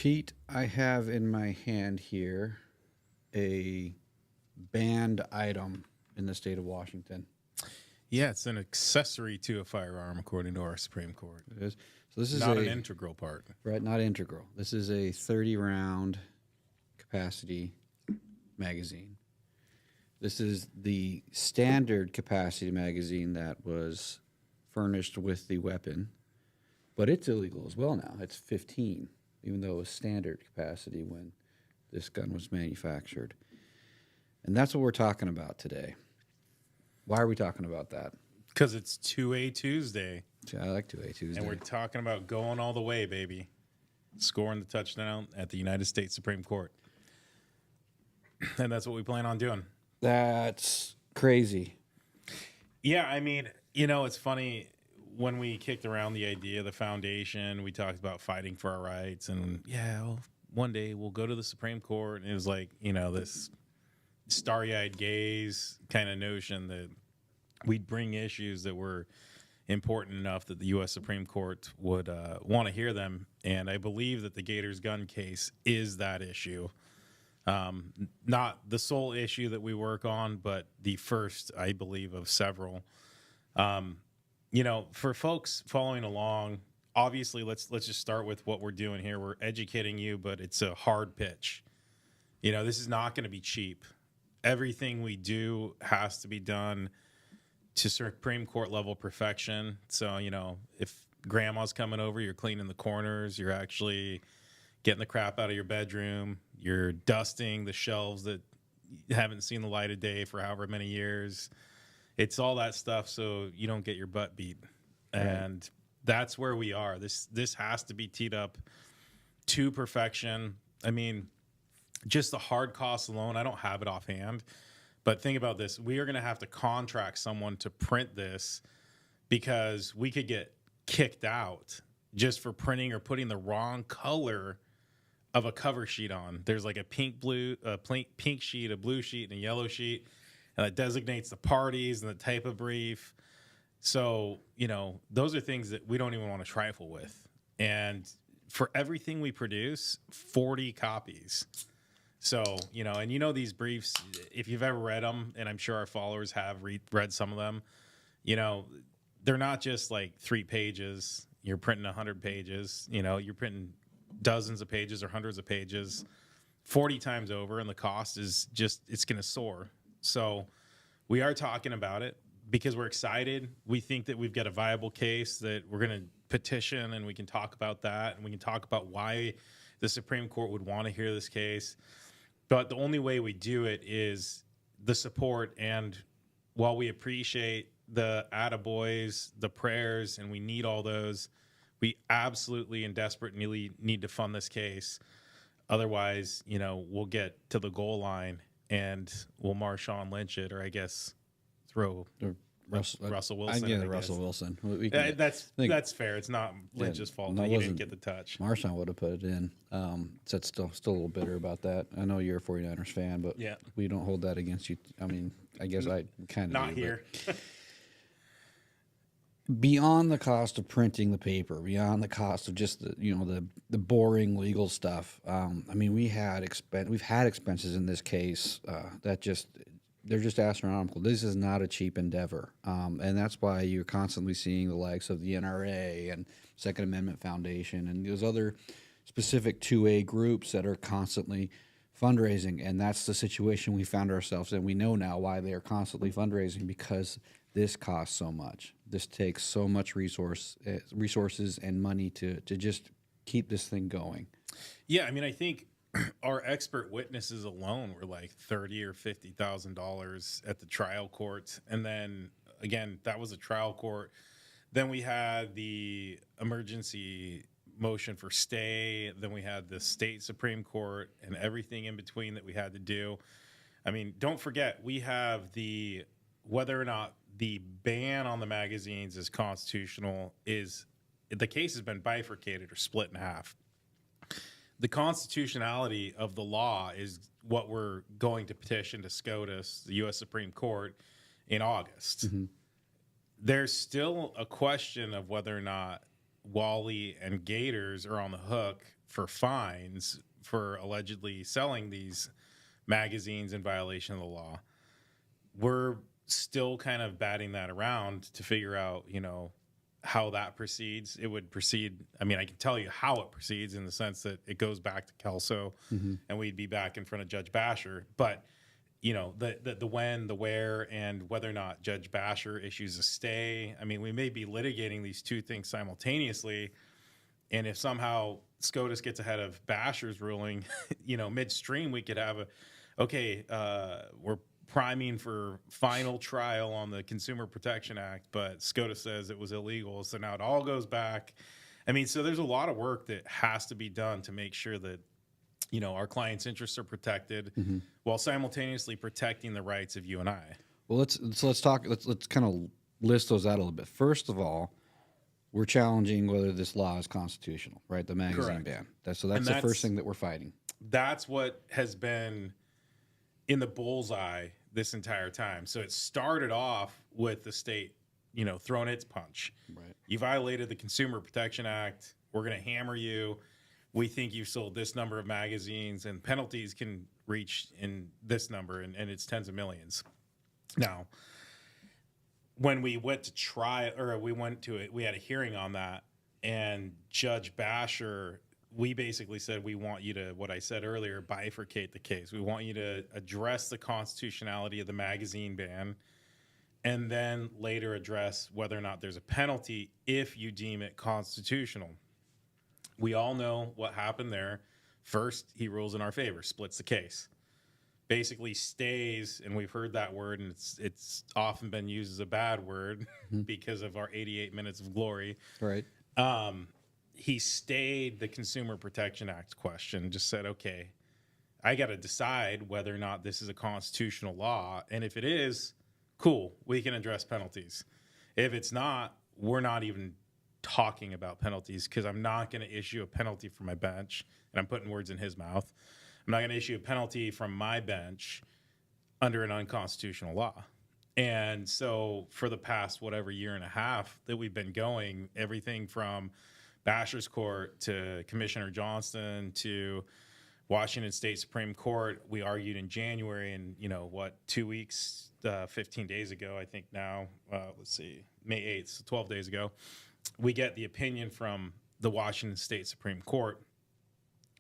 Pete, I have in my hand here a banned item in the state of Washington. Yeah, it's an accessory to a firearm, according to our Supreme Court. It is. So this is Not an integral part. Right, not integral. This is a 30-round capacity magazine. This is the standard capacity magazine that was furnished with the weapon, but it's illegal as well now. It's 15, even though it was standard capacity when this gun was manufactured. And that's what we're talking about today. Why are we talking about that? Because it's 2A Tuesday. I like 2A Tuesday. And we're talking about going all the way, baby. Scoring the touchdown at the United States Supreme Court. And that's what we plan on doing. That's crazy. Yeah, I mean, it's funny. When we kicked around the idea of the foundation, we talked about fighting for our rights. And, one day we'll go to the Supreme Court. And it was like, this starry-eyed gaze kind of notion that we'd bring issues that were important enough that the U.S. Supreme Court would want to hear them. And I believe that the Gators gun case is that issue. Not the sole issue that we work on, but the first, I believe, of several. For folks following along, obviously, let's just start with what we're doing here. We're educating you, but it's a hard pitch. This is not going to be cheap. Everything we do has to be done to Supreme Court level perfection. So, if grandma's coming over, you're cleaning the corners, you're actually getting the crap out of your bedroom, you're dusting the shelves that haven't seen the light of day for however many years. It's all that stuff so you don't get your butt beat. Right. And that's where we are. This has to be teed up to perfection. I mean, just the hard costs alone, I don't have it offhand. But think about this. We are going to have to contract someone to print this because we could get kicked out just for printing or putting the wrong color of a cover sheet on. There's like a pink sheet, a blue sheet, and a yellow sheet, and that designates the parties and the type of brief. So, those are things that we don't even want to trifle with. And for everything we produce, 40 copies. So, and these briefs, if you've ever read them, and I'm sure our followers have read some of them, they're not just like 3 pages. You're printing 100 pages. You're printing dozens of pages or hundreds of pages 40 times over, and the cost is it's going to soar. So we are talking about it because we're excited. We think that we've got a viable case that we're going to petition, and we can talk about that, and we can talk about why the Supreme Court would want to hear this case. But the only way we do it is the support. And while we appreciate the attaboys, the prayers, and we need all those, we absolutely and desperately need to fund this case. Otherwise, we'll get to the goal line and we'll Marshawn Lynch it, or I guess throw Russell Wilson. I get Russell Wilson. That's fair. It's not Lynch's fault. No, he didn't get the touch. Marshawn would have put it in. So it's still a little bitter about that. I know you're a 49ers fan, but we don't hold that against you. I mean, I guess I kind of not do, here. Beyond the cost of printing the paper, beyond the cost of just the boring legal stuff. We've had expenses in this case they're just astronomical. This is not a cheap endeavor, and that's why you're constantly seeing the likes of the NRA and Second Amendment Foundation and those other specific 2A groups that are constantly fundraising, and that's the situation we found ourselves in. We know now why they are constantly fundraising, because this costs so much. This takes so much resources and money to just keep this thing going. Yeah, I think our expert witnesses alone were like $30,000 or $50,000 at the trial court, and then again, that was a trial court. Then we had the emergency motion for stay. Then we had the state Supreme Court and everything in between that we had to do. Don't forget, we have whether or not the ban on the magazines is constitutional. The case has been bifurcated or split in half. The constitutionality of the law is what we're going to petition to SCOTUS, the U.S. Supreme Court, in August. Mm-hmm. There's still a question of whether or not Wally and Gators are on the hook for fines for allegedly selling these magazines in violation of the law. We're still kind of batting that around to figure out, how that proceeds. It would proceed. I mean, I can tell you how it proceeds in the sense that it goes back to Kelso and we'd be back in front of Judge Basher. But, the when, the where, and whether or not Judge Basher issues a stay. I mean, we may be litigating these two things simultaneously. And if somehow SCOTUS gets ahead of Basher's ruling, midstream, we could have we're priming for final trial on the Consumer Protection Act, but SCOTUS says it was illegal. So now it all goes back. I mean, so there's a lot of work that has to be done to make sure that, our clients' interests are protected while simultaneously protecting the rights of you and I. Well, let's kind of list those out a little bit. First of all, we're challenging whether this law is constitutional, right? The magazine ban. That's the first thing that we're fighting. That's what has been in the bullseye this entire time. So it started off with the state, throwing its punch. Right. You violated the Consumer Protection Act. We're going to hammer you. We think you've sold this number of magazines, and penalties can reach in this number, and it's tens of millions. Now, when we went to try, or we had a hearing on that, and Judge Basher, we basically said, we want you to, what I said earlier, bifurcate the case. We want you to address the constitutionality of the magazine ban, and then later address whether or not there's a penalty if you deem it constitutional. We all know what happened there. First, he rules in our favor, splits the case. Basically stays, and we've heard that word, and it's often been used as a bad word because of our 88 minutes of glory. Right. He stayed the Consumer Protection Act question, just said, okay, I got to decide whether or not this is a constitutional law. And if it is, cool, we can address penalties. If it's not, we're not even talking about penalties, because I'm not going to issue a penalty from my bench. And I'm putting words in his mouth. I'm not going to issue a penalty from my bench under an unconstitutional law. And so for the past, year and a half that we've been going, everything from Basher's Court to Commissioner Johnston to Washington State Supreme Court, we argued in January, and 2 weeks, 15 days ago, I think now, May 8th, so 12 days ago, we get the opinion from the Washington State Supreme Court.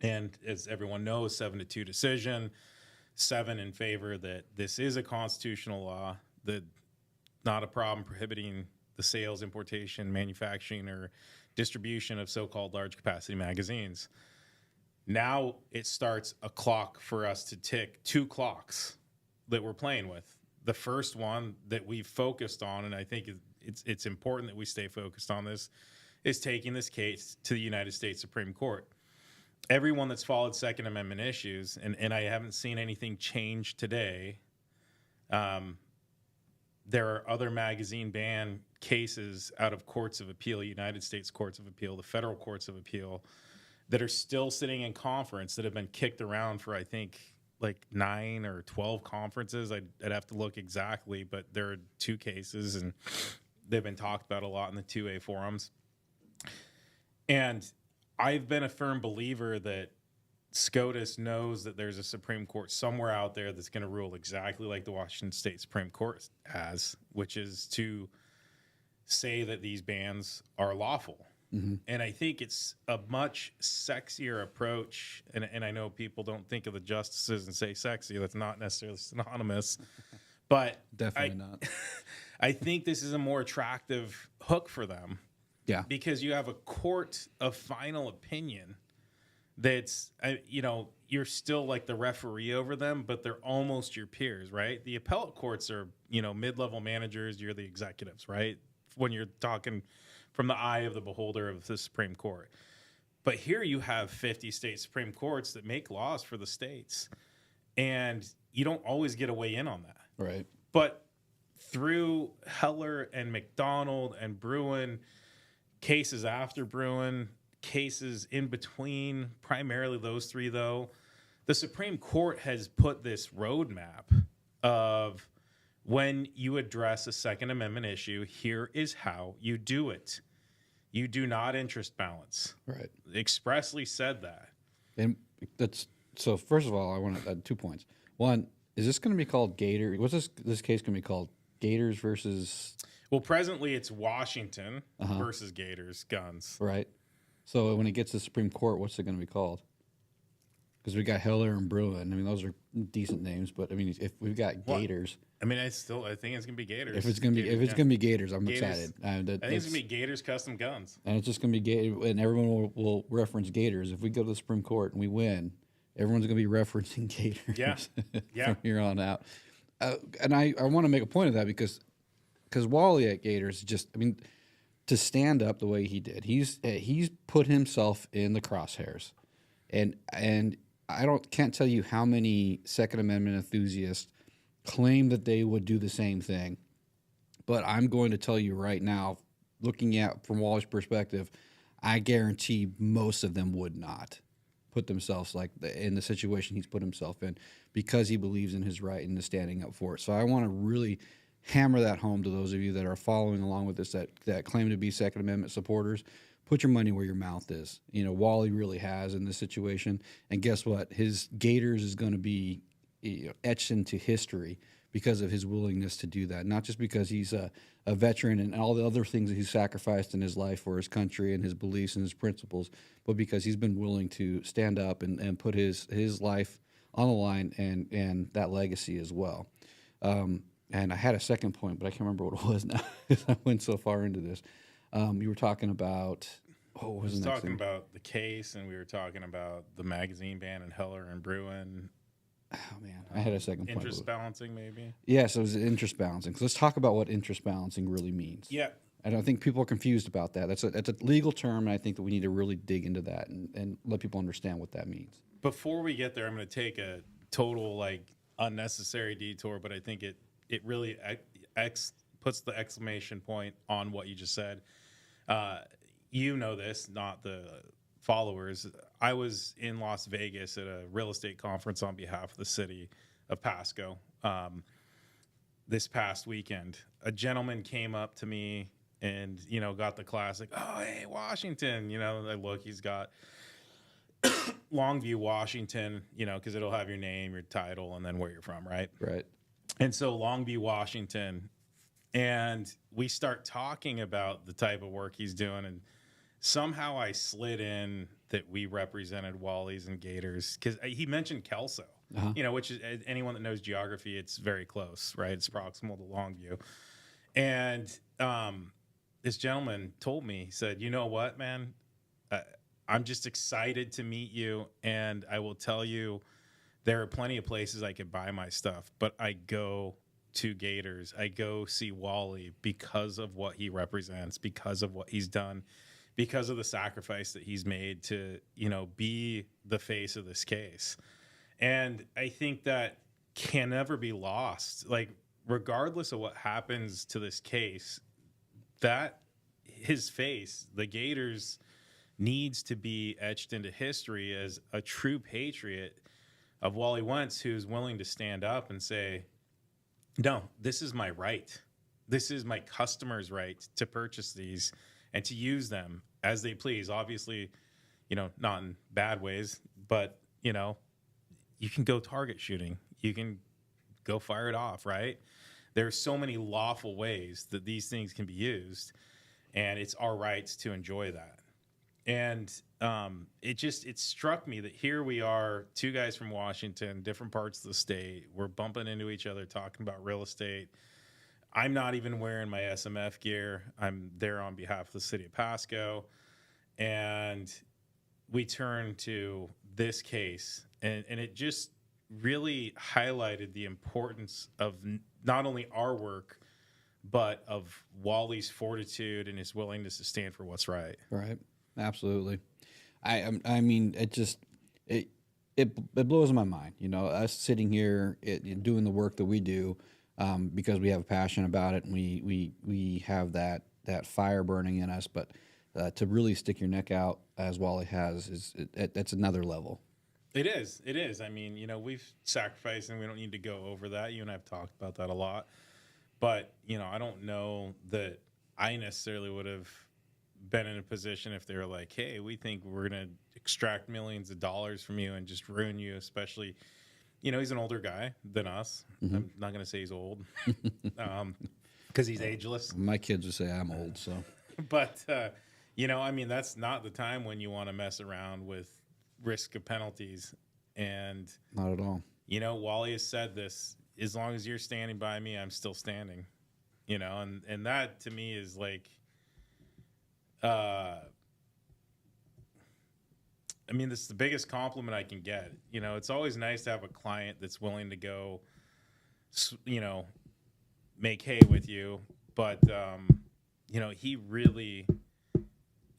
And as everyone knows, 7-2 decision, 7 in favor that this is a constitutional law, that not a problem prohibiting the sales, importation, manufacturing, or distribution of so-called large capacity magazines. Now it starts a clock for us to tick, 2 clocks that we're playing with. The first one that we've focused on, and I think it's important that we stay focused on this, is taking this case to the United States Supreme Court. Everyone that's followed Second Amendment issues, and I haven't seen anything change today, there are other magazine ban cases out of courts of appeal, United States courts of appeal, the federal courts of appeal, that are still sitting in conference that have been kicked around for, I think, like 9 or 12 conferences. I'd have to look exactly, but there are 2 cases, and they've been talked about a lot in the 2A forums. And I've been a firm believer that SCOTUS knows that there's a Supreme Court somewhere out there that's going to rule exactly like the Washington State Supreme Court has, which is to say that these bans are lawful. And I think it's a much sexier approach. And I know people don't think of the justices and say sexy. That's not necessarily synonymous. But Definitely not. I think this is a more attractive hook for them. Yeah. Because you have a court of final opinion that's, you're still like the referee over them, but they're almost your peers, right? The appellate courts are, mid-level managers. You're the executives, right? When you're talking from the eye of the beholder of the Supreme Court. But here you have 50 state Supreme Courts that make laws for the states. And you don't always get a weigh in on that. Right. But through Heller and McDonald and Bruin, cases after Bruin, cases in between, primarily those 3, though, the Supreme Court has put this roadmap of when you address a Second Amendment issue, here is how you do it. You do not interest balance. Right. Expressly said that. And that's so. First of all, I want to add 2 points. One, is this going to be called Gator? What's this case going to be called? Gators versus Well, presently it's Washington versus Gators Guns. right. So when it gets to the Supreme Court, what's it going to be called? Because we got Heller and Bruin. I mean, those are decent names, but I mean, if we've got Gators, I mean, I think it's gonna be Gators. if it's going to be Gators, I'm Gators. excited. I think it's gonna be Gators Custom Guns. And it's just going to be Gator, and everyone will reference Gators. If we go to the Supreme Court and we win, everyone's going to be referencing Gators from here on out. And I want to make a point of that because Wally at Gators just, I mean, to stand up the way he did, he's put himself in the crosshairs, and can't tell you how many Second Amendment enthusiasts claim that they would do the same thing. But I'm going to tell you right now, looking at from Wally's perspective, I guarantee most of them would not put themselves in the situation he's put himself in because he believes in his right and is standing up for it. So I want to really hammer that home to those of you that are following along with this that claim to be Second Amendment supporters. Put your money where your mouth is. You know, Wally really has in this situation. And guess what? His Gators is going to be etched into history because of his willingness to do that. Not just because he's a veteran and all the other things that he's sacrificed in his life for his country and his beliefs and his principles, but because he's been willing to stand up and put his life on the line and that legacy as well. And I had a second point, but I can't remember what it was now because I went so far into this. You were talking about what was the next thing? About the case, and we were talking about the magazine ban and Heller and Bruin. Oh man, I had a second point. Interest balancing, maybe. Yes, it was interest balancing. So let's talk about what interest balancing really means. Yeah, I don't think people are confused about that. That's a legal term, and I think that we need to really dig into that and let people understand what that means. Before we get there, I'm going to take a total unnecessary detour, but I think it really puts the exclamation point on what you just said. You know this, not the followers. I was in Las Vegas at a real estate conference on behalf of the city of Pasco this past weekend. A gentleman came up to me and, got the classic, "Oh, hey, Washington." I look, he's got Longview, Washington, because it'll have your name, your title, and then where you're from, right? Right. And so Longview, Washington, and we start talking about the type of work he's doing, and somehow I slid in that we represented Wally's and Gators because he mentioned Kelso, which is, anyone that knows geography, it's very close, right? It's proximal to Longview. And this gentleman told me, he said, "You know what, man? I'm just excited to meet you, and I will tell you, there are plenty of places I could buy my stuff, but I go to Gators. I go see Wally because of what he represents, because of what he's done, because of the sacrifice that he's made to, be the face of this case." And I think that can never be lost. Regardless of what happens to this case, that his face, the Gators, needs to be etched into history as a true patriot of Wally Wentz, who's willing to stand up and say, "No, this is my right. This is my customer's right to purchase these and to use them as they please." Obviously, not in bad ways, but, you can go target shooting. You can go fire it off, right? There are so many lawful ways that these things can be used, and it's our rights to enjoy that. And it struck me that here we are, two guys from Washington, different parts of the state. We're bumping into each other, talking about real estate. I'm not even wearing my SMF gear. I'm there on behalf of the city of Pasco. And we turn to this case, and it just really highlighted the importance of not only our work, but of Wally's fortitude and his willingness to stand for what's right. Right. Absolutely. I mean, it blows my mind, us sitting here doing the work that we do because we have a passion about it and we have that fire burning in us. But to really stick your neck out as Wally has that's another level. It is. I mean, we've sacrificed, and we don't need to go over that. You and I have talked about that a lot. But, I don't know that I necessarily would have been in a position if they were like, hey, we think we're going to extract millions of dollars from you and just ruin you, especially, he's an older guy than us. I'm not going to say he's old because he's ageless. My kids would say I'm old, so. But, that's not the time when you want to mess around with risk of penalties. And not at all. Wally has said this, as long as you're standing by me, I'm still standing, and that to me is like, this is the biggest compliment I can get. It's always nice to have a client that's willing to go, make hay with you. But, he really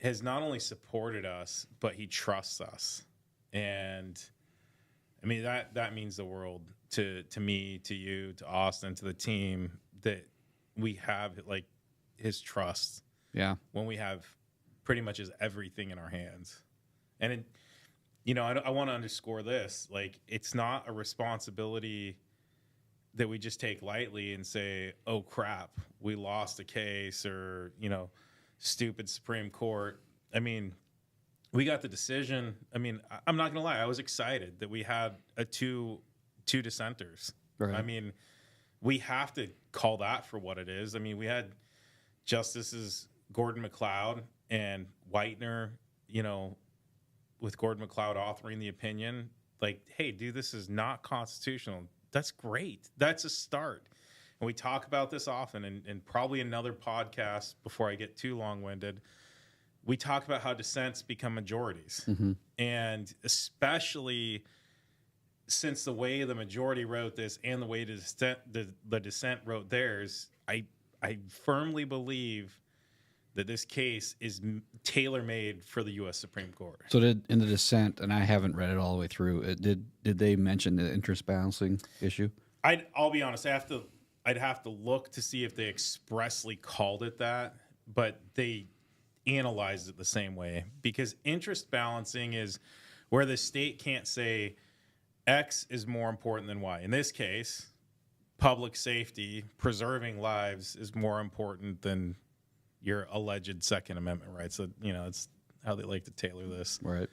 has not only supported us, but he trusts us. And that means the world to me, to you, to Austin, to the team, that we have like his trust. Yeah. When we have pretty much everything in our hands. And, I want to underscore this. Like, it's not a responsibility that we just take lightly and say, oh, crap, we lost a case or, stupid Supreme Court. We got the decision. I'm not going to lie. I was excited that we had two dissenters. Right. We have to call that for what it is. We had Justices Gordon MacLeod and Whitener, with Gordon MacLeod authoring the opinion, like, hey, dude, this is not constitutional. That's great. That's a start. And we talk about this often, and probably another podcast before I get too long-winded. We talk about how dissents become majorities. Mm-hmm. And especially since the way the majority wrote this and the way the dissent wrote theirs, I firmly believe that this case is tailor-made for the U.S. Supreme Court. So in the dissent, and I haven't read it all the way through, did they mention the interest balancing issue? I'll be honest, I'd have to look to see if they expressly called it that, but they analyzed it the same way, because interest balancing is where the state can't say X is more important than Y. In this case, public safety, preserving lives is more important than your alleged Second Amendment rights. So, it's how they like to tailor this. Right.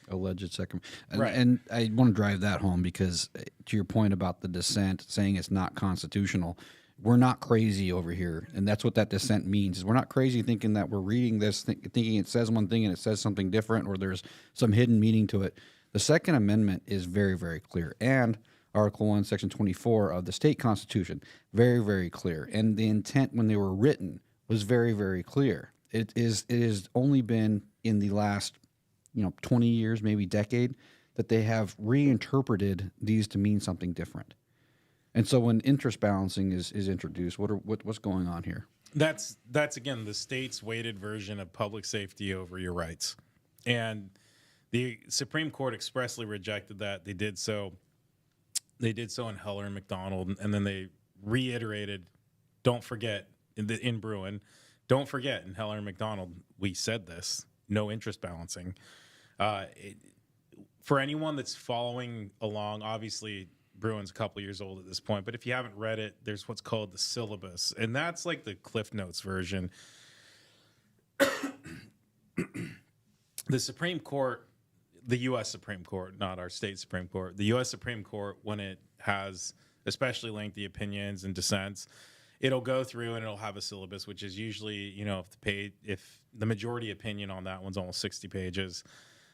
Alleged second. Right. And I want to drive that home because to your point about the dissent saying it's not constitutional, we're not crazy over here. And that's what that dissent means. Is we're not crazy thinking that we're reading this, thinking it says one thing and it says something different, or there's some hidden meaning to it. The Second Amendment is very, very clear. And Article 1, Section 24 of the state constitution, very, very clear. And the intent when they were written was very, very clear. It has only been in the last 20 years, maybe decade, that they have reinterpreted these to mean something different. And so when interest balancing is introduced, what's going on here? That's again the state's weighted version of public safety over your rights. And the Supreme Court expressly rejected that. They did so in Heller and McDonald, and then they reiterated, don't forget, in Bruin, don't forget, in Heller and McDonald, we said this, no interest balancing. For anyone that's following along, obviously Bruin's a couple years old at this point, but if you haven't read it, there's what's called the syllabus, and that's like the Cliff Notes version. The Supreme Court, the U.S. Supreme Court, not our state Supreme Court, the U.S. Supreme Court, when it has especially lengthy opinions and dissents, it'll go through and it'll have a syllabus, which is usually, if the majority opinion on that one's almost 60 pages,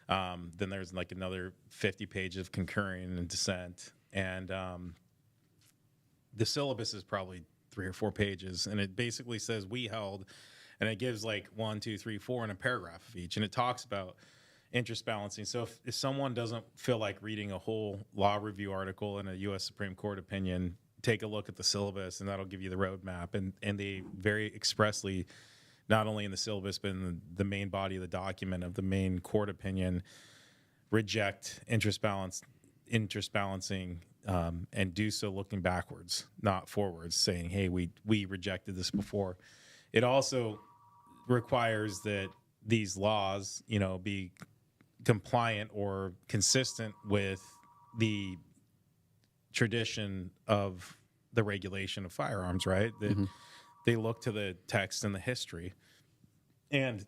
then there's like another 50 pages of concurring and dissent. And the syllabus is probably 3 or 4 pages. And it basically says we held, and it gives like 1, 2, 3, 4 in a paragraph of each. And it talks about interest balancing. So if someone doesn't feel like reading a whole law review article in a U.S. Supreme Court opinion, take a look at the syllabus, and that'll give you the roadmap. And they very expressly, not only in the syllabus, but in the main body of the document of the main court opinion, reject interest balancing, and do so looking backwards, not forwards, saying, hey, we rejected this before. It also requires that these laws, be compliant or consistent with the tradition of the regulation of firearms, right? That they look to the text and the history. And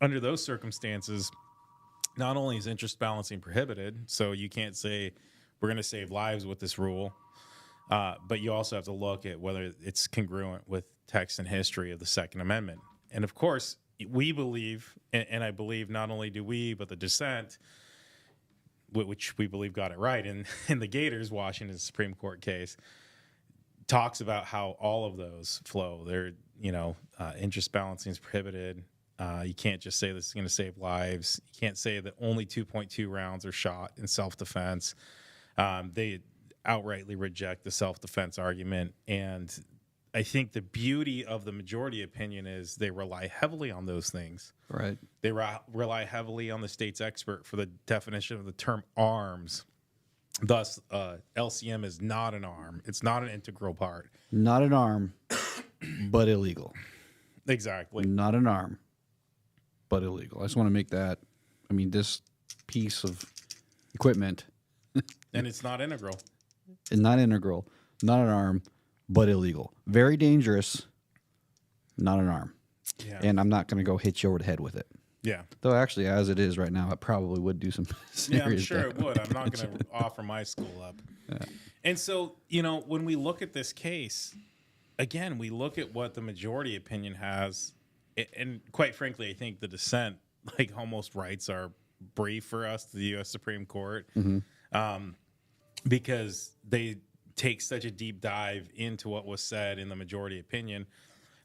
under those circumstances, not only is interest balancing prohibited, so you can't say we're going to save lives with this rule, but you also have to look at whether it's congruent with text and history of the Second Amendment. And of course, we believe, and I believe not only do we, but the dissent, which we believe got it right in the Gators Washington Supreme Court case, talks about how all of those flow. They're, interest balancing is prohibited. You can't just say this is going to save lives. You can't say that only 2.2 rounds are shot in self-defense. They outrightly reject the self-defense argument. And I think the beauty of the majority opinion is they rely heavily on those things. Right. They rely heavily on the state's expert for the definition of the term arms. Thus, LCM is not an arm. It's not an integral part. Not an arm, but illegal. Exactly. Not an arm, but illegal. I just want to make that. I mean, this piece of equipment And it's not integral. is not integral, not an arm, but illegal. Very dangerous, not an arm. Yeah. And I'm not going to go hit you over the head with it. Yeah. Though actually, as it is right now, it probably would do some serious Yeah, I'm sure damage. it would. I'm not going to offer my school up. Yeah. And so, when we look at this case, again, we look at what the majority opinion has. And quite frankly, I think the dissent almost writes our brief for us to the U.S. Supreme Court, because they take such a deep dive into what was said in the majority opinion.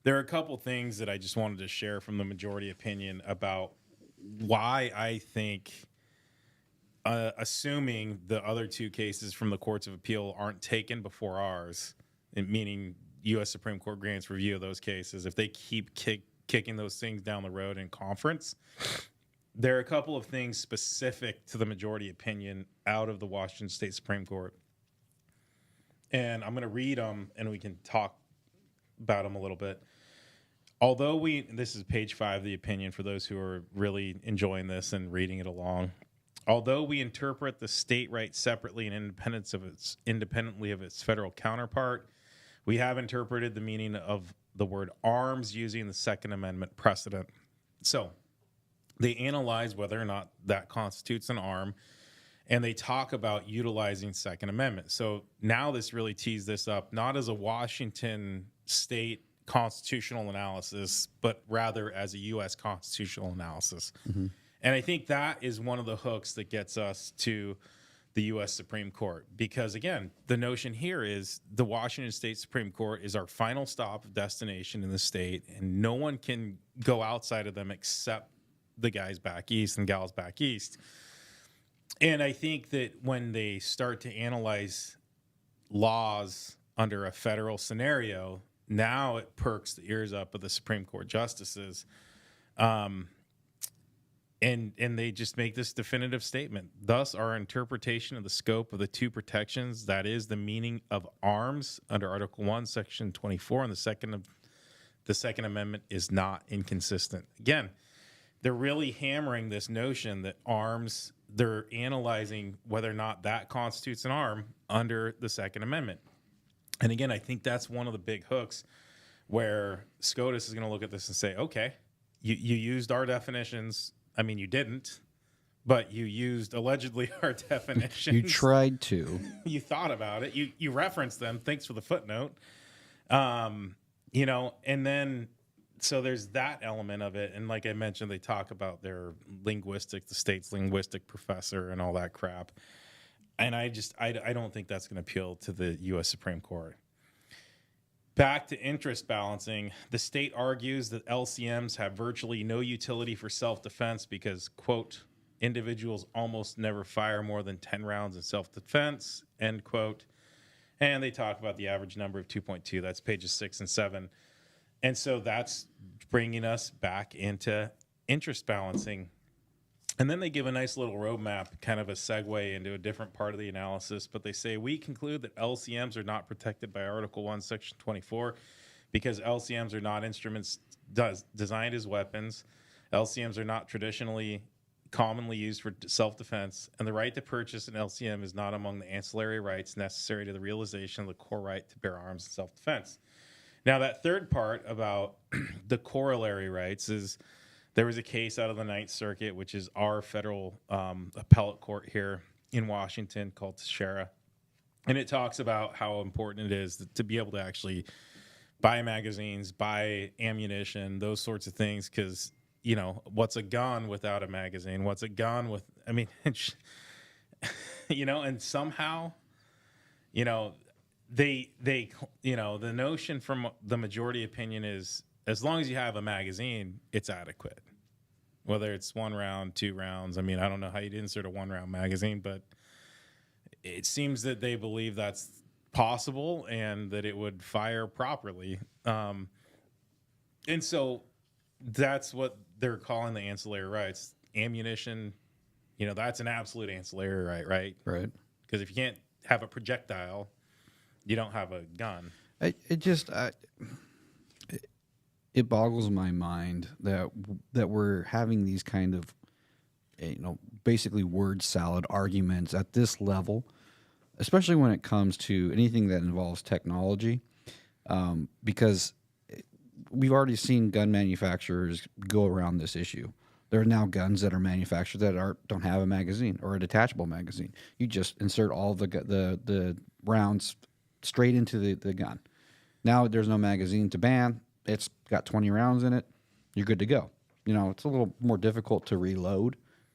There are a couple things that I just wanted to share from the majority opinion about why I think, assuming the other two cases from the courts of appeal aren't taken before ours, meaning U.S. Supreme Court grants review of those cases, if they keep kicking those things down the road in conference, there are a couple of things specific to the majority opinion out of the Washington State Supreme Court. And I'm going to read them, and we can talk about them a little bit. Although this is page 5 of the opinion for those who are really enjoying this and reading it along. Although we interpret the state right separately and independently of its federal counterpart, we have interpreted the meaning of the word arms using the Second Amendment precedent. So they analyze whether or not that constitutes an arm, and they talk about utilizing Second Amendment. So now this really tees this up, not as a Washington state constitutional analysis, but rather as a U.S. constitutional analysis. Mm-hmm. And I think that is one of the hooks that gets us to the U.S. Supreme Court. Because, again, the notion here is the Washington State Supreme Court is our final stop of destination in the state, and no one can go outside of them except the guys back east and gals back east. And I think that when they start to analyze laws under a federal scenario, now it perks the ears up of the Supreme Court justices. And they just make this definitive statement. Thus, our interpretation of the scope of the two protections, that is the meaning of arms under Article 1, Section 24, and the Second Amendment is not inconsistent. Again, they're really hammering this notion that arms, they're analyzing whether or not that constitutes an arm under the Second Amendment. And again, I think that's one of the big hooks where SCOTUS is going to look at this and say, okay, you used our definitions. I mean, you didn't, but you used allegedly our definitions. You tried to. You thought about it. You referenced them. Thanks for the footnote. And then so there's that element of it. And like I mentioned, they talk about their the state's linguistic professor and all that crap. And I don't think that's going to appeal to the U.S. Supreme Court. Back to interest balancing, the state argues that LCMs have virtually no utility for self-defense because, quote, individuals almost never fire more than 10 rounds in self-defense, end quote. And they talk about the average number of 2.2. That's pages 6 and 7. And so that's bringing us back into interest balancing. And then they give a nice little roadmap, kind of a segue into a different part of the analysis. But they say, we conclude that LCMs are not protected by Article 1, Section 24, because LCMs are not instruments designed as weapons. LCMs are not traditionally commonly used for self-defense, and the right to purchase an LCM is not among the ancillary rights necessary to the realization of the core right to bear arms in self-defense. Now, that third part about the corollary rights is There was a case out of the Ninth Circuit, which is our federal appellate court here in Washington, called Teixeira. And it talks about how important it is to be able to actually buy magazines, buy ammunition, those sorts of things. Because, you know, what's a gun without a magazine? What's a gun with, I mean, you know, and somehow, you know, they, you know, the notion from the majority opinion is as long as you have a magazine, it's adequate. Whether it's 1 round, 2 rounds. I mean, I don't know how you'd insert a 1-round magazine, but it seems that they believe that's possible and that it would fire properly. And so that's what they're calling the ancillary rights. Ammunition, you know, that's an absolute ancillary right, right? Right. Because if you can't have a projectile, you don't have a gun. It boggles my mind that we're having these kind of, you know, basically word salad arguments at this level, especially when it comes to anything that involves technology, because we've already seen gun manufacturers go around this issue. There are now guns that are manufactured that don't have a magazine or a detachable magazine. You just insert all the rounds straight into the gun. Now there's no magazine to ban. It's got 20 rounds in it. You're good to go. You know, it's a little more difficult to reload,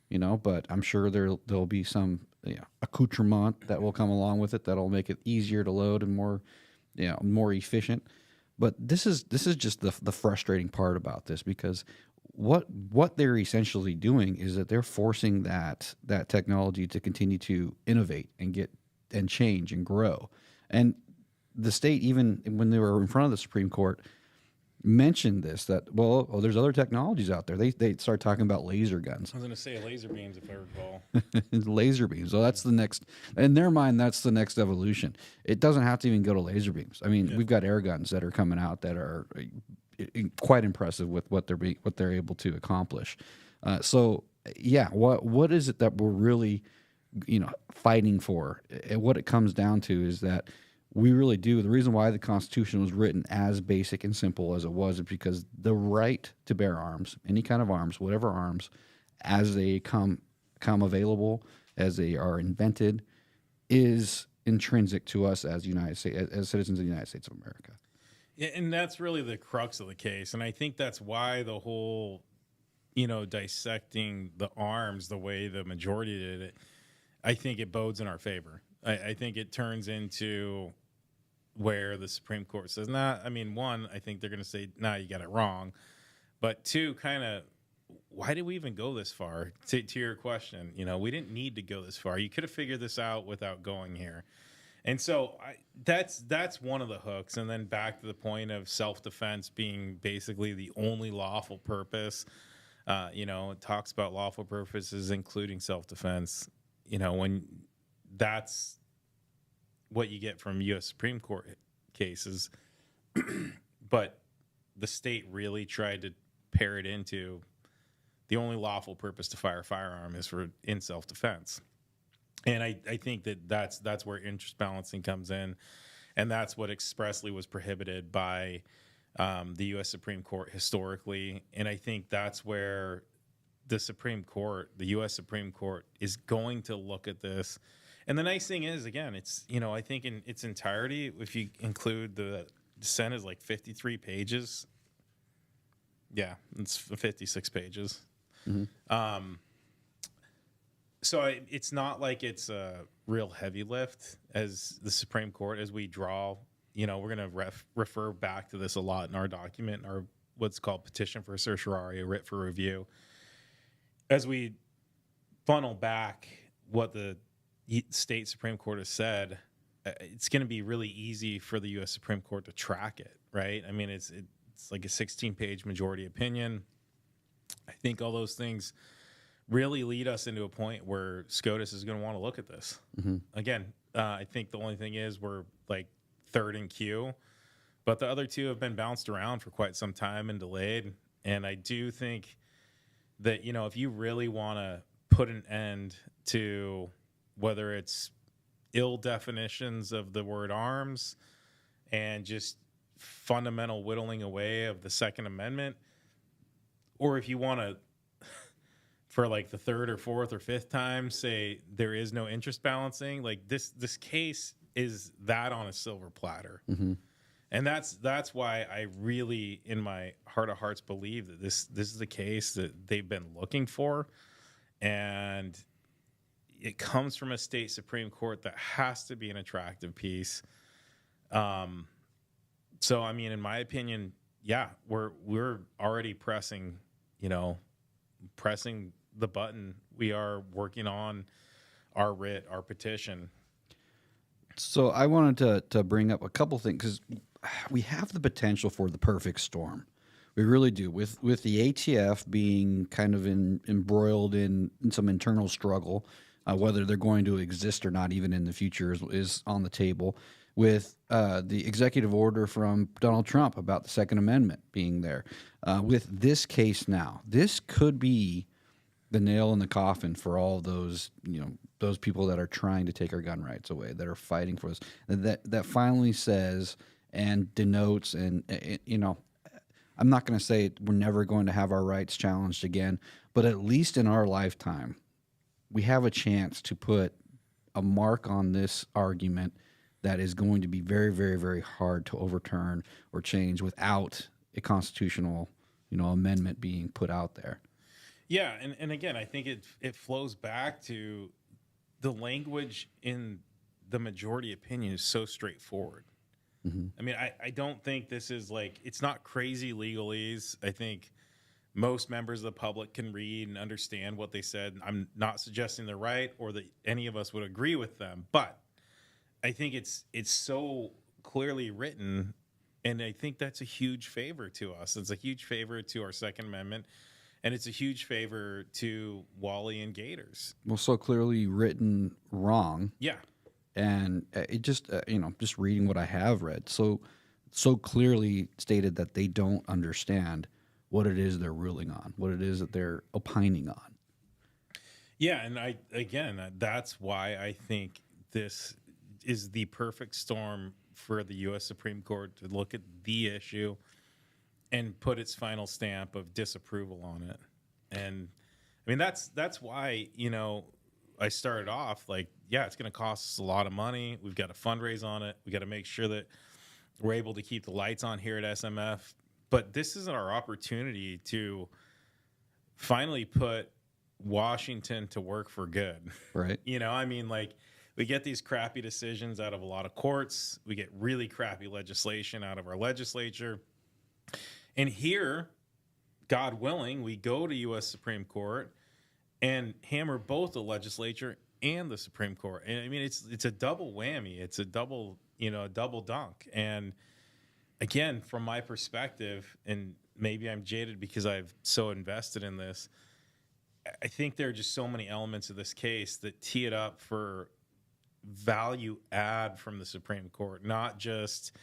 you know, but I'm sure there'll be some accoutrement that will come along with it that'll make it easier to load and more, you know, more efficient. But this is just the frustrating part about this, because what they're essentially doing is that they're forcing that technology to continue to innovate and change and grow. And the state, even when they were in front of the Supreme Court, mentioned this, that there's other technologies out there. They start talking about laser guns. I was going to say laser beams, if I recall. Laser beams. So that's the next, in their mind, that's the next evolution. It doesn't have to even go to laser beams. I mean, we've got air guns that are coming out that are quite impressive with what they're able to accomplish. So yeah, what is it that we're really, you know, fighting for? And what it comes down to is that we really do. The reason why the Constitution was written as basic and simple as it was is because the right to bear arms, any kind of arms, whatever arms, as they come available, as they are invented, is intrinsic to us as United States, as citizens of the United States of America. Yeah, and that's really the crux of the case. And I think that's why the whole, you know, dissecting the arms the way the majority did it, I think it bodes in our favor. I think it turns into where the Supreme Court says, nah, I mean, one, I think they're going to say, nah, you got it wrong. But two, kind of, why did we even go this far? To your question, you know, we didn't need to go this far. You could have figured this out without going here. And so that's one of the hooks. And then back to the point of self-defense being basically the only lawful purpose. You know, it talks about lawful purposes, including self-defense. You know, when that's what you get from U.S. Supreme Court cases. But the state really tried to pair it into the only lawful purpose to fire a firearm is in self-defense. And I think that's where interest balancing comes in. And that's what expressly was prohibited by the U.S. Supreme Court historically. And I think that's where the Supreme Court, the U.S. Supreme Court, is going to look at this. And the nice thing is, again, it's, you know, I think in its entirety, if you include the dissent, is like 53 pages. Yeah, it's 56 pages. Mm-hmm. So it's not like it's a real heavy lift as the Supreme Court, as we draw, you know, we're going to refer back to this a lot in our document, our what's called petition for certiorari, a writ for review. As we funnel back what the state Supreme Court has said, it's going to be really easy for the U.S. Supreme Court to track it, right? I mean, it's like a 16-page majority opinion. I think all those things really lead us into a point where SCOTUS is going to want to look at this. Mm-hmm. Again, I think the only thing is we're like third in queue, but the other two have been bounced around for quite some time and delayed. And I do think that, you know, if you really want to put an end to whether it's ill definitions of the word arms and just fundamental whittling away of the Second Amendment, or if you want to, for like the third or fourth or fifth time, say there is no interest balancing, like this case is that on a silver platter. And that's why I really, in my heart of hearts, believe that this is the case that they've been looking for, and it comes from a state Supreme Court that has to be an attractive piece. So I mean, in my opinion, yeah, we're already pressing the button. We are working on our writ, our petition. So I wanted to bring up a couple things, because we have the potential for the perfect storm. We really do. With the ATF being kind of embroiled in some internal struggle, whether they're going to exist or not, even in the future, is on the table. With the executive order from Donald Trump about the Second Amendment being there. With this case now, this could be the nail in the coffin for all those people that are trying to take our gun rights away, that are fighting for us, that finally says and denotes, and I'm not going to say we're never going to have our rights challenged again, but at least in our lifetime, we have a chance to put a mark on this argument that is going to be very, very, very hard to overturn or change without a constitutional, amendment being put out there. Yeah, and again, I think it flows back to the language in the majority opinion is so straightforward. I mean, I don't think this is it's not crazy legalese. I think most members of the public can read and understand what they said. I'm not suggesting they're right or that any of us would agree with them, but I think it's so clearly written, and I think that's a huge favor to us. It's a huge favor to our Second Amendment, and it's a huge favor to Wally and Gators. Well, so clearly written wrong. Yeah. And it just, just reading what I have read, so clearly stated that they don't understand what it is they're ruling on, what it is that they're opining on. Yeah, and that's why I think this is the perfect storm for the U.S. Supreme Court to look at the issue and put its final stamp of disapproval on it. And I mean, that's why, I started off it's going to cost us a lot of money. We've got to fundraise on it. We got to make sure that we're able to keep the lights on here at SMF. But this is our opportunity to finally put Washington to work for good. Right. We get these crappy decisions out of a lot of courts. We get really crappy legislation out of our legislature. And here, God willing, we go to U.S. Supreme Court and hammer both the legislature and the Supreme Court. And I mean, it's a double whammy. It's a double dunk. And again, from my perspective, and maybe I'm jaded because I've so invested in this, I think there are just so many elements of this case that tee it up for value add from the Supreme Court, not just,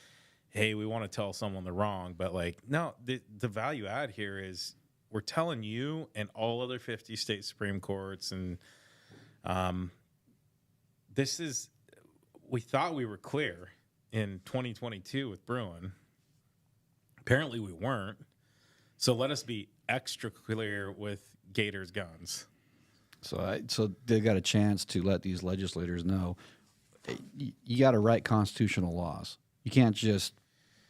hey, we want to tell someone they're wrong, but no, the value add here is we're telling you and all other 50 state Supreme Courts, and we thought we were clear in 2022 with Bruin. Apparently we weren't. So let us be extra clear with Gators Guns. So they got a chance to let these legislators know you got to write constitutional laws. You can't just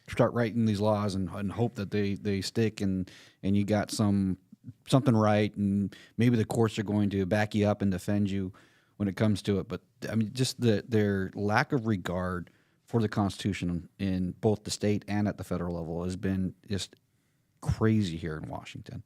start writing these laws and hope that they stick and you got something right, and maybe the courts are going to back you up and defend you when it comes to it. But I mean, just their lack of regard for the Constitution in both the state and at the federal level has been just crazy here in Washington,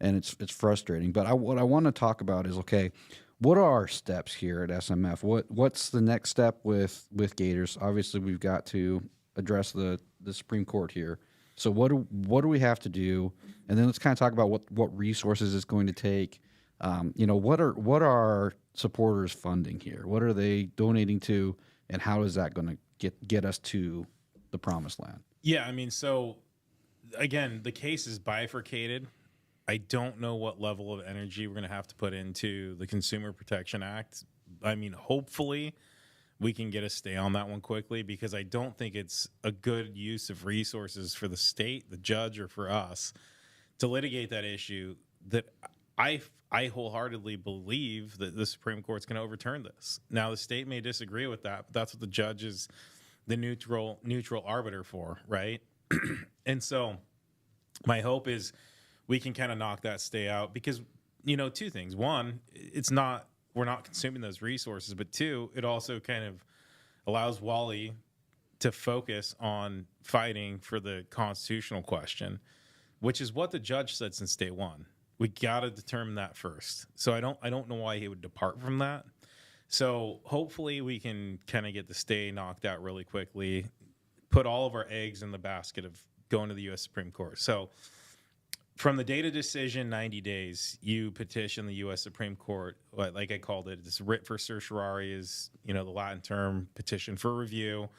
and it's frustrating. But what I want to talk about is, okay, what are our steps here at SMF? What's the next step with Gators? Obviously, we've got to address the Supreme Court here. So what do we have to do? And then let's kind of talk about what resources it's going to take. What are our supporters funding here? What are they donating to, and how is that going to get us to the promised land? Yeah, I mean, so again, the case is bifurcated. I don't know what level of energy we're going to have to put into the Consumer Protection Act. I mean, hopefully we can get a stay on that one quickly, because I don't think it's a good use of resources for the state, the judge, or for us to litigate that issue that I wholeheartedly believe that the Supreme Court's going to overturn this. Now, the state may disagree with that, but that's what the judge is the neutral arbiter for, right? And so my hope is we can kind of knock that stay out because, two things. One, we're not consuming those resources, but two, it also kind of allows Wally to focus on fighting for the constitutional question, which is what the judge said since day one. We got to determine that first. So I don't know why he would depart from that. So hopefully we can kind of get the stay knocked out really quickly, put all of our eggs in the basket of going to the U.S. Supreme Court. So from the date of decision, 90 days, you petition the U.S. Supreme Court, like I called it, this writ for certiorari is, the Latin term, petition for review.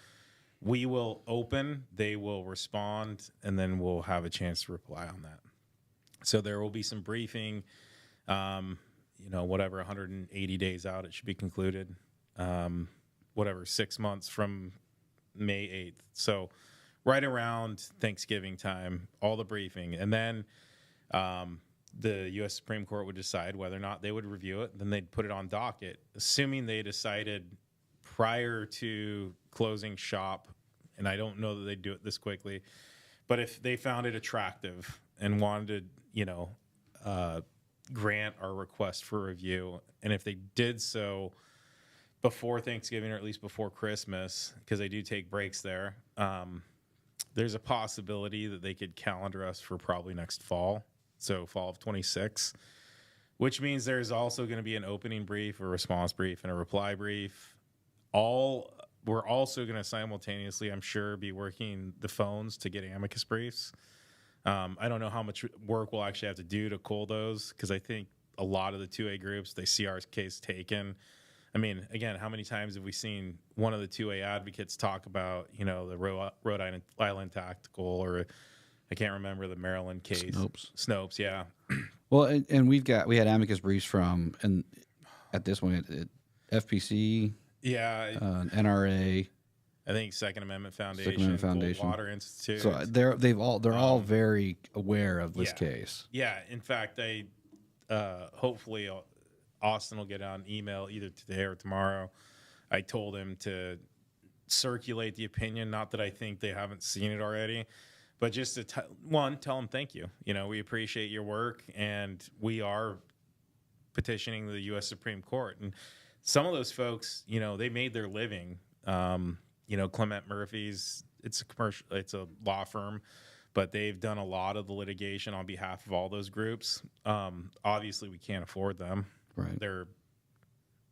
We will open, they will respond, and then we'll have a chance to reply on that. So there will be some briefing, 180 days out, it should be concluded. 6 months from May 8th. So right around Thanksgiving time, all the briefing. And then the U.S. Supreme Court would decide whether or not they would review it. Then they'd put it on docket, assuming they decided prior to closing shop, and I don't know that they'd do it this quickly, but if they found it attractive and wanted to, grant our request for review, and if they did so before Thanksgiving or at least before Christmas, because they do take breaks there, there's a possibility that they could calendar us for probably next fall, so fall of 26, which means there's also going to be an opening brief, a response brief, and a reply brief. We're also going to simultaneously, I'm sure, be working the phones to get amicus briefs. I don't know how much work we'll actually have to do to cull those, because I think a lot of the 2A groups, they see our case taken. I mean, again, how many times have we seen one of the 2A advocates talk about, the Rhode Island tactical, or I can't remember the Maryland case. Snopes, yeah. Well, and we had amicus briefs from, and at this one, FPC, NRA. I think Second Amendment Foundation, Goldwater Institute. So they're all very aware of this case. Yeah, in fact, hopefully Austin will get on email either today or tomorrow. I told him to circulate the opinion, not that I think they haven't seen it already, but just to tell them thank you. We appreciate your work, and we are petitioning the U.S. Supreme Court. And some of those folks, they made their living. Clement Murphy's, it's a law firm, but they've done a lot of the litigation on behalf of all those groups. Obviously, we can't afford them. Right. They're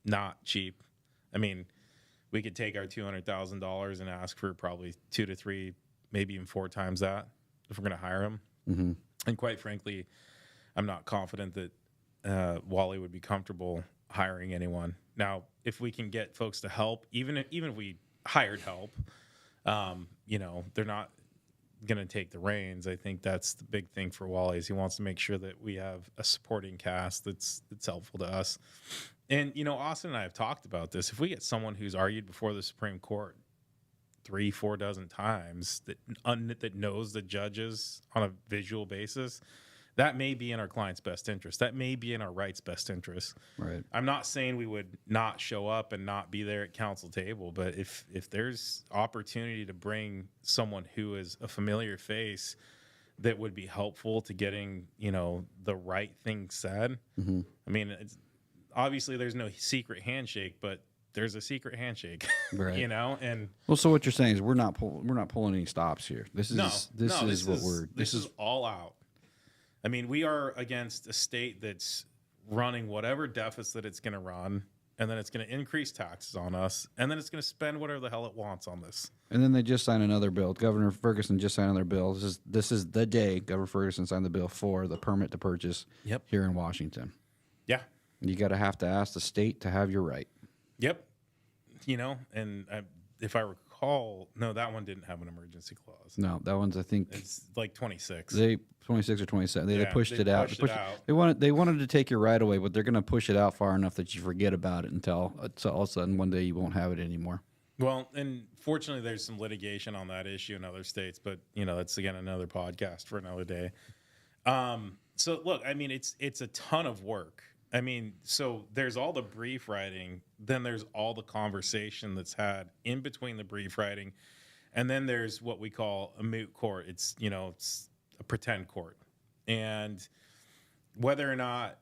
not cheap. I mean, we could take our $200,000 and ask for probably 2 to 3, maybe even 4 times that if we're going to hire them. Mm-hmm. And quite frankly, I'm not confident that Wally would be comfortable hiring anyone. Now, if we can get folks to help, even if we hired help, they're not going to take the reins. I think that's the big thing for Wally, is he wants to make sure that we have a supporting cast that's helpful to us. And, Austin and I have talked about this. If we get someone who's argued before the Supreme Court 3-4 dozen times that knows the judges on a visual basis, that may be in our client's best interest. That may be in our right's best interest. Right. I'm not saying we would not show up and not be there at council table, but if there's opportunity to bring someone who is a familiar face that would be helpful to getting, the right thing said. Mm-hmm. I mean, obviously there's no secret handshake, but there's a secret handshake, right. And so what you're saying is we're not pulling any stops here. This is all out. I mean, we are against a state that's running whatever deficit it's going to run, and then it's going to increase taxes on us, and then it's going to spend whatever the hell it wants on this. And then they just signed another bill. Governor Ferguson just signed another bill. This is the day Governor Ferguson signed the bill for the permit to purchase here in Washington. Yeah. You got to have to ask the state to have your right. Yep. And if I recall, no, that one didn't have an emergency clause. No, that one's, I think, it's like 26. 26 or 27. They pushed it out. They wanted to take your right away, but they're going to push it out far enough that you forget about it until all of a sudden one day you won't have it anymore. Well, and fortunately, there's some litigation on that issue in other states, but that's again another podcast for another day. So look, I mean, it's a ton of work. I mean, so there's all the brief writing, then there's all the conversation that's had in between the brief writing, and then there's what we call a moot court. It's it's a pretend court, and whether or not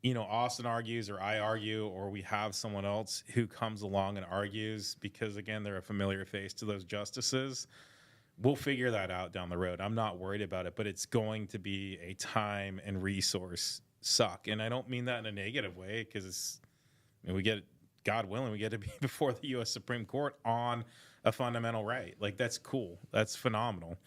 Austin argues or I argue or we have someone else who comes along and argues because again they're a familiar face to those justices, we'll figure that out down the road. I'm not worried about it, but it's going to be a time and resource suck. And I don't mean that in a negative way because we get, God willing, we get to be before the U.S. Supreme Court on a fundamental right. Like, that's cool. That's phenomenal.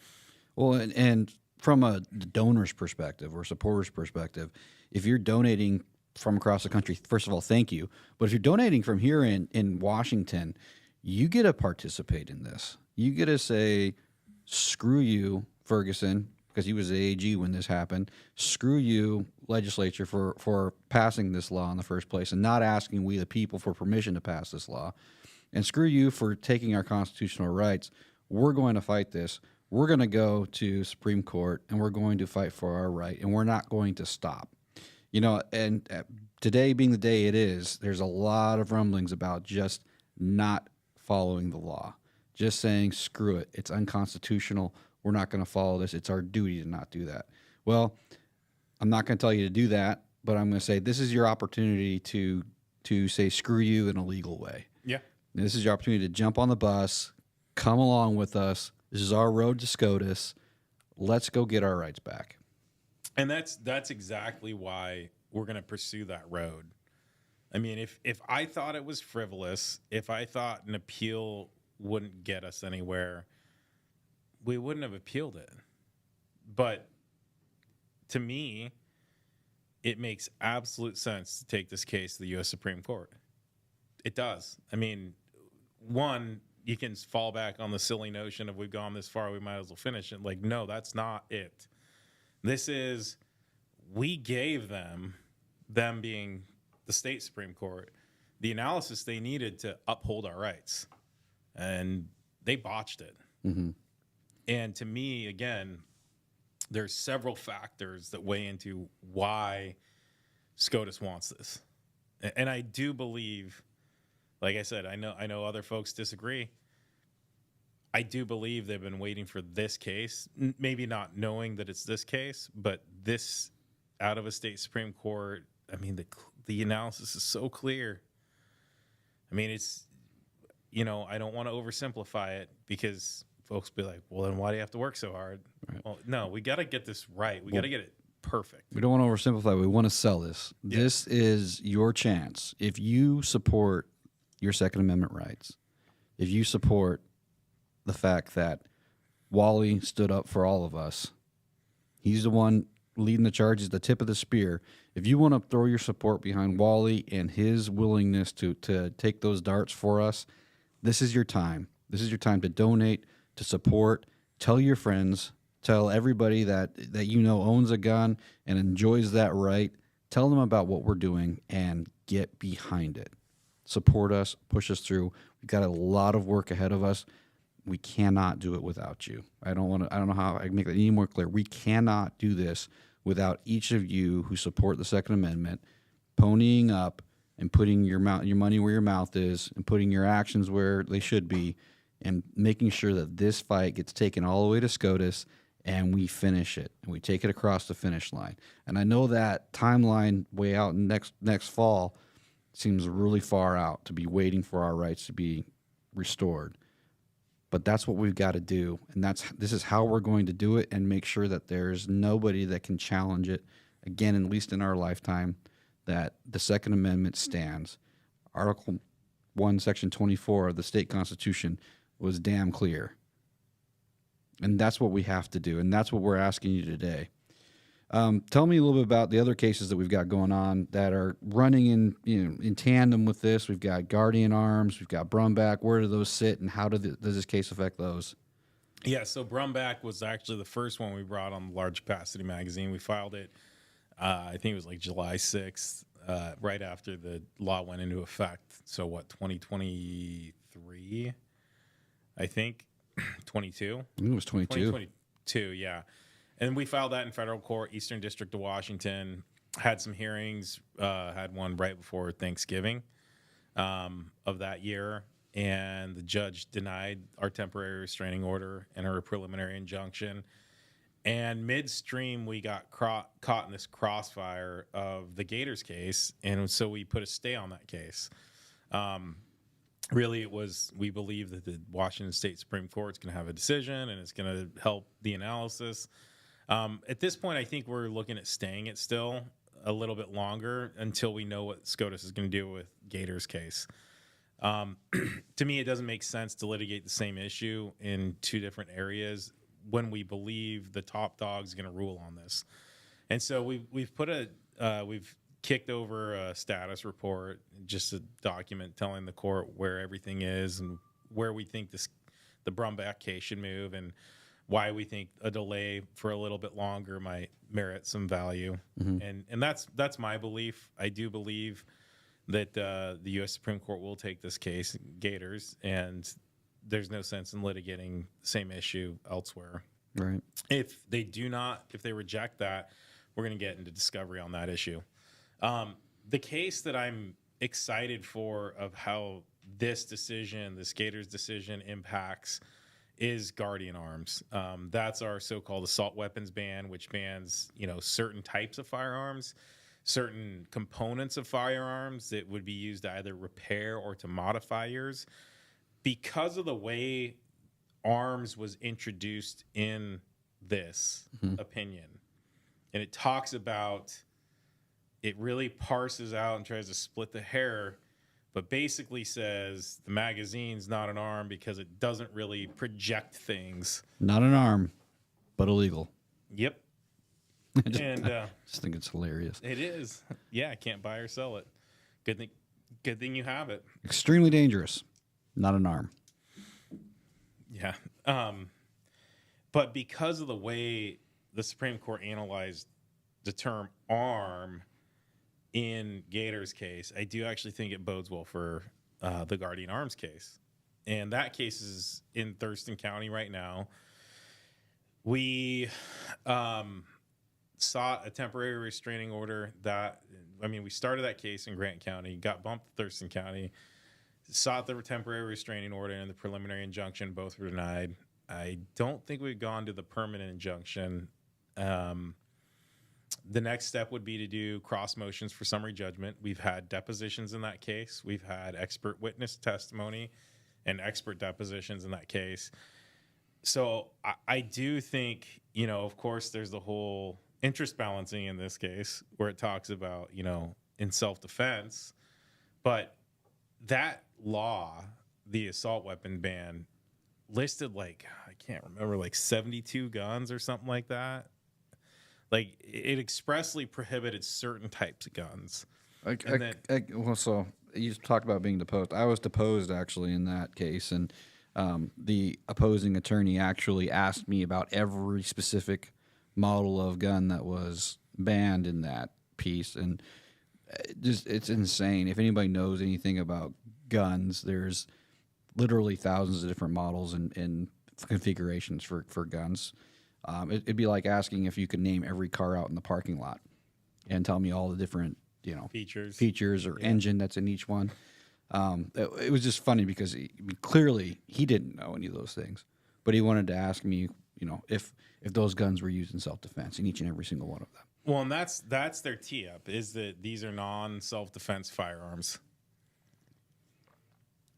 Well, and from a donor's perspective or supporter's perspective, if you're donating from across the country, first of all, thank you. But if you're donating from here in Washington, you get to participate in this. You get to say, screw you, Ferguson, because he was the AG when this happened. Screw you, legislature, for passing this law in the first place and not asking we the people for permission to pass this law. And screw you for taking our constitutional rights. We're going to fight this. We're going to go to Supreme Court and we're going to fight for our right, and we're not going to stop. And today being the day it is, there's a lot of rumblings about just not following the law. Just saying, screw it. It's unconstitutional. We're not going to follow this. It's our duty to not do that. Well, I'm not going to tell you to do that, but I'm going to say this is your opportunity to say screw you in a legal way. Yeah. And this is your opportunity to jump on the bus, come along with us. This is our road to SCOTUS. Let's go get our rights back. And that's exactly why we're going to pursue that road. I mean, if I thought it was frivolous, if I thought an appeal wouldn't get us anywhere, we wouldn't have appealed it. But to me, it makes absolute sense to take this case to the U.S. Supreme Court. It does. I mean, one, you can fall back on the silly notion of we've gone this far, we might as well finish it. Like, no, that's not it. This is, we gave them being the state Supreme Court, the analysis they needed to uphold our rights. And they botched it. Mm-hmm. And to me, again, there's several factors that weigh into why SCOTUS wants this. And I do believe, like I said, I know other folks disagree. I do believe they've been waiting for this case, maybe not knowing that it's this case, but this out of a state Supreme Court. I mean, the analysis is so clear. I mean, it's, I don't want to oversimplify it because folks be like, well, then why do you have to work so hard? Right. Well, no, we got to get this right. We got to get it perfect. We don't want to oversimplify. We want to sell this. Yeah. This is your chance. If you support your Second Amendment rights, if you support the fact that Wally stood up for all of us, he's the one leading the charge, is the tip of the spear. If you want to throw your support behind Wally and his willingness to take those darts for us, this is your time. This is your time to donate, to support. Tell your friends. Tell everybody that owns a gun and enjoys that right. Tell them about what we're doing and get behind it. Support us. Push us through. We've got a lot of work ahead of us. We cannot do it without you. I don't know how I can make that any more clear. We cannot do this without each of you who support the Second Amendment ponying up and putting your money where your mouth is and putting your actions where they should be and making sure that this fight gets taken all the way to SCOTUS and we finish it and we take it across the finish line. And I know that timeline way out next fall seems really far out to be waiting for our rights to be restored. But that's what we've got to do, and this is how we're going to do it and make sure that there's nobody that can challenge it, again, at least in our lifetime, that the Second Amendment stands. Article 1, Section 24 of the state constitution was damn clear. And that's what we have to do, and that's what we're asking you today. Tell me a little bit about the other cases that we've got going on that are running in tandem with this. We've got Guardian Arms, we've got Brumback. Where do those sit, and how does this case affect those? Yeah, so Brumback was actually the first one we brought on the Large Capacity magazine. We filed it, I think it was like July 6th, right after the law went into effect. So what, 2023, I think? 22? I think it was 22. 2022, yeah. And we filed that in federal court, Eastern District of Washington. Had some hearings. Had one right before Thanksgiving of that year, and the judge denied our temporary restraining order and our preliminary injunction. And midstream, we got caught in this crossfire of the Gators case, and so we put a stay on that case. Really, we believe that the Washington State Supreme Court is going to have a decision, and it's going to help the analysis. At this point, I think we're looking at staying it still a little bit longer until we know what SCOTUS is going to do with Gators case. To me, it doesn't make sense to litigate the same issue in two different areas when we believe the top dog is going to rule on this. And so we've kicked over a status report, just a document telling the court where everything is and where we think the Brumback case should move, and why we think a delay for a little bit longer might merit some value. And that's my belief. I do believe that the U.S. Supreme Court will take this case, Gators, and there's no sense in litigating the same issue elsewhere. Right. If they reject that, we're going to get into discovery on that issue. The case that I'm excited for of how this Gators decision impacts is Guardian Arms. That's our so-called assault weapons ban, which bans, certain types of firearms, certain components of firearms that would be used to either repair or to modify yours. Because of the way arms was introduced in this opinion, and it talks about, it really parses out and tries to split the hair, but basically says the magazine's not an arm because it doesn't really project things. Not an arm, but illegal. Yep. I just think it's hilarious. It is. Yeah, I can't buy or sell it. Good thing you have it. Extremely dangerous. Not an arm. Yeah. But because of the way the Supreme Court analyzed the term arm in Gators case, I do actually think it bodes well for the Guardian Arms case. And that case is in Thurston County right now. We sought a temporary restraining order we started that case in Grant County, got bumped to Thurston County, sought the temporary restraining order and the preliminary injunction. Both were denied. I don't think we've gone to the permanent injunction. The next step would be to do cross motions for summary judgment. We've had depositions in that case. We've had expert witness testimony and expert depositions in that case. So I do think, of course, there's the whole interest balancing in this case where it talks about, in self-defense. But that law, the assault weapon ban, listed I can't remember, 72 guns or something like that. It expressly prohibited certain types of guns. So you talked about being deposed. I was deposed actually in that case, and the opposing attorney actually asked me about every specific model of gun that was banned in that piece, and it's insane. If anybody knows anything about guns, there's literally thousands of different models and configurations for guns. It'd be like asking if you could name every car out in the parking lot and tell me all the different, features or engine that's in each one. It was just funny because clearly he didn't know any of those things, but he wanted to ask me, if those guns were used in self-defense in each and every single one of them. Well, and that's their tee-up, is that these are non-self-defense firearms.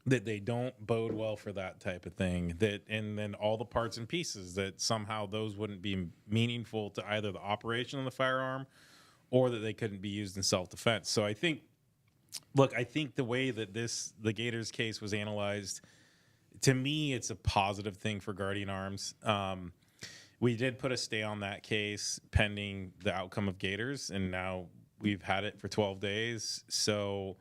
That they don't bode well for that type of thing. And then all the parts and pieces, that somehow those wouldn't be meaningful to either the operation of the firearm or that they couldn't be used in self-defense. So I think the way that the Gators case was analyzed, to me, it's a positive thing for Guardian Arms. We did put a stay on that case pending the outcome of Gators, and now we've had it for 12 days. So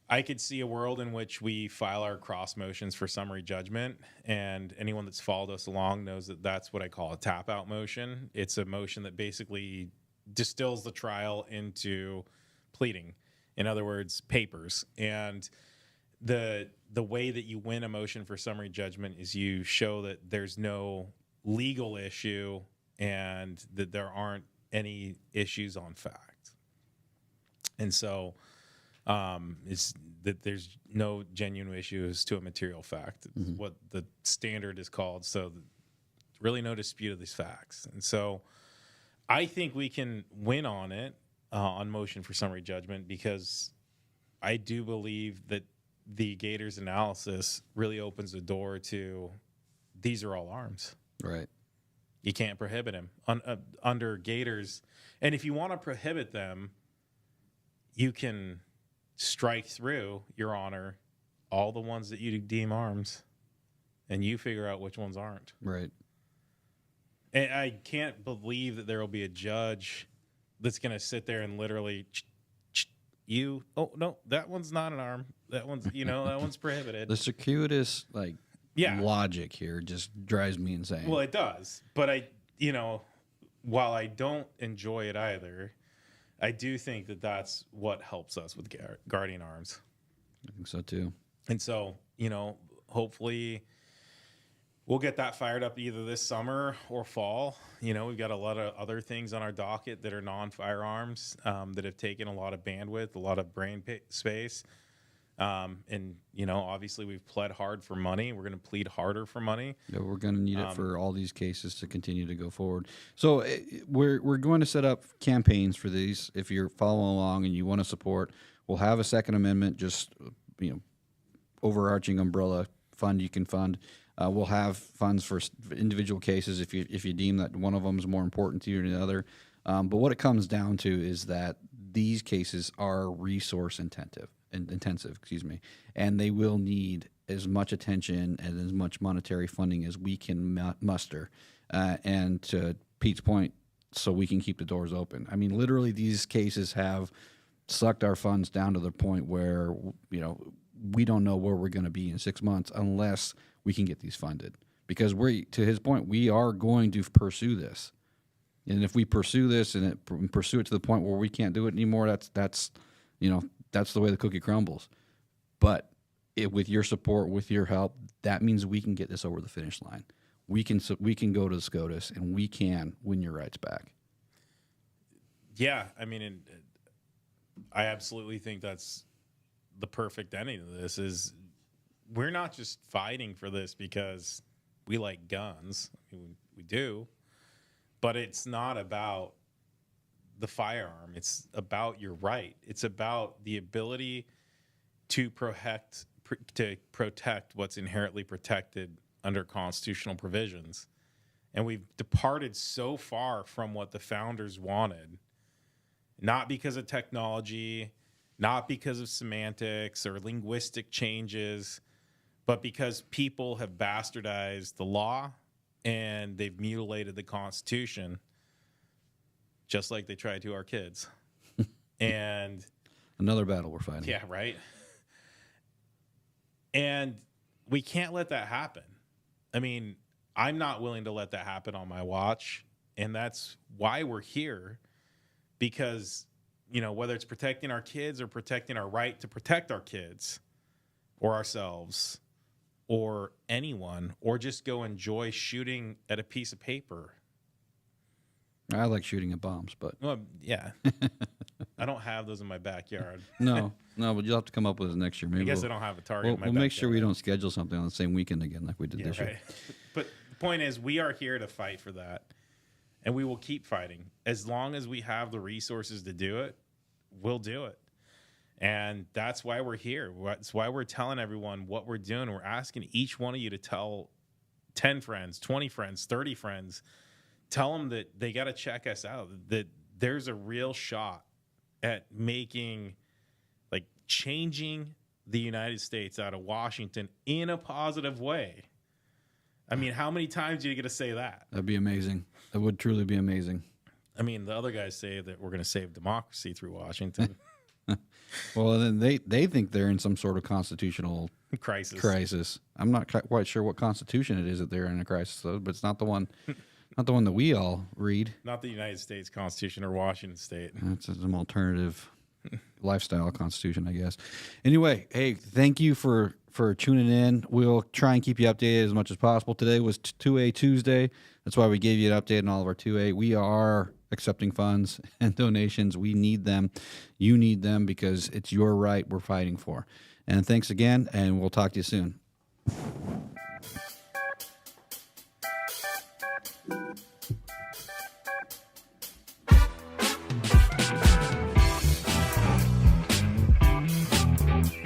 I could see a world in which we file our cross motions for summary judgment, and anyone that's followed us along knows that that's what I call a tap out motion. It's a motion that basically distills the trial into pleading. In other words, papers. And the way that you win a motion for summary judgment is you show that there's no legal issue and that there aren't any issues on fact. And so it's that there's no genuine issues to a material fact. It's what the standard is called. So really no dispute of these facts. And so I think we can win on it on motion for summary judgment, because I do believe that the Gators analysis really opens the door to these are all arms. Right. You can't prohibit them under Gators. And if you want to prohibit them, you can strike through, Your Honor, all the ones that you deem arms, and you figure out which ones aren't. Right. And I can't believe that there will be a judge that's going to sit there and literally oh no, that one's not an arm. That one's, that one's prohibited. The circuitous logic here just drives me insane. Well, it does, but while I don't enjoy it either, I do think that that's what helps us with guardian arms. I think so too. And so, hopefully we'll get that fired up either this summer or fall. We've got a lot of other things on our docket that are non-firearms that have taken a lot of bandwidth, a lot of brain space. And obviously we've pled hard for money. We're going to plead harder for money. Yeah, we're going to need it for all these cases to continue to go forward. So we're going to set up campaigns for these. If you're following along and you want to support, we'll have a Second Amendment, just overarching umbrella fund you can fund. We'll have funds for individual cases if you deem that one of them is more important to you than the other. But what it comes down to is that these cases are resource intensive, and they will need as much attention and as much monetary funding as we can muster. And to Pete's point, so we can keep the doors open. I mean, literally, these cases have sucked our funds down to the point where we don't know where we're going to be in 6 months unless we can get these funded. Because to his point, we are going to pursue this. And if we pursue this and pursue it to the point where we can't do it anymore, that's the way the cookie crumbles. But with your support, with your help, that means we can get this over the finish line. We can go to the SCOTUS and we can win your rights back. Yeah, I mean, I absolutely think that's the perfect ending of this. Is we're not just fighting for this because we like guns. I mean, we do. But it's not about the firearm. It's about your right. It's about the ability to protect what's inherently protected under constitutional provisions. And we've departed so far from what the founders wanted, not because of technology, not because of semantics or linguistic changes, but because people have bastardized the law and they've mutilated the Constitution, just like they tried to our kids. And another battle we're fighting. Yeah, right. And we can't let that happen. I mean, I'm not willing to let that happen on my watch, and that's why we're here. Because, whether it's protecting our kids or protecting our right to protect our kids or ourselves or anyone, or just go enjoy shooting at a piece of paper. I like shooting at bombs, but... Well, yeah. I don't have those in my backyard. No, but you'll have to come up with it next year. Maybe I guess I don't have a target in my We'll backyard. Make sure we don't schedule something on the same weekend again like we did this year. But the point is, we are here to fight for that, and we will keep fighting. As long as we have the resources to do it, we'll do it. And that's why we're here. That's why we're telling everyone what we're doing. We're asking each one of you to tell 10 friends, 20 friends, 30 friends. Tell them that they got to check us out, that there's a real shot at changing the United States out of Washington in a positive way. I mean, how many times do you get to say that? That'd be amazing. That would truly be amazing. I mean, the other guys say that we're going to save democracy through Washington. Well, then they think they're in some sort of constitutional crisis. I'm not quite sure what constitution it is that they're in a crisis, though, but it's not the one that we all read. Not the United States Constitution or Washington State. It's an alternative lifestyle constitution, I guess. Anyway, hey, thank you for for tuning in. We'll try and keep you updated as much as possible. Today was 2A Tuesday. That's why we gave you an update on all of our 2A. We are accepting funds and donations. We need them. You need them because it's your right we're fighting for. And thanks again, and we'll talk to you soon.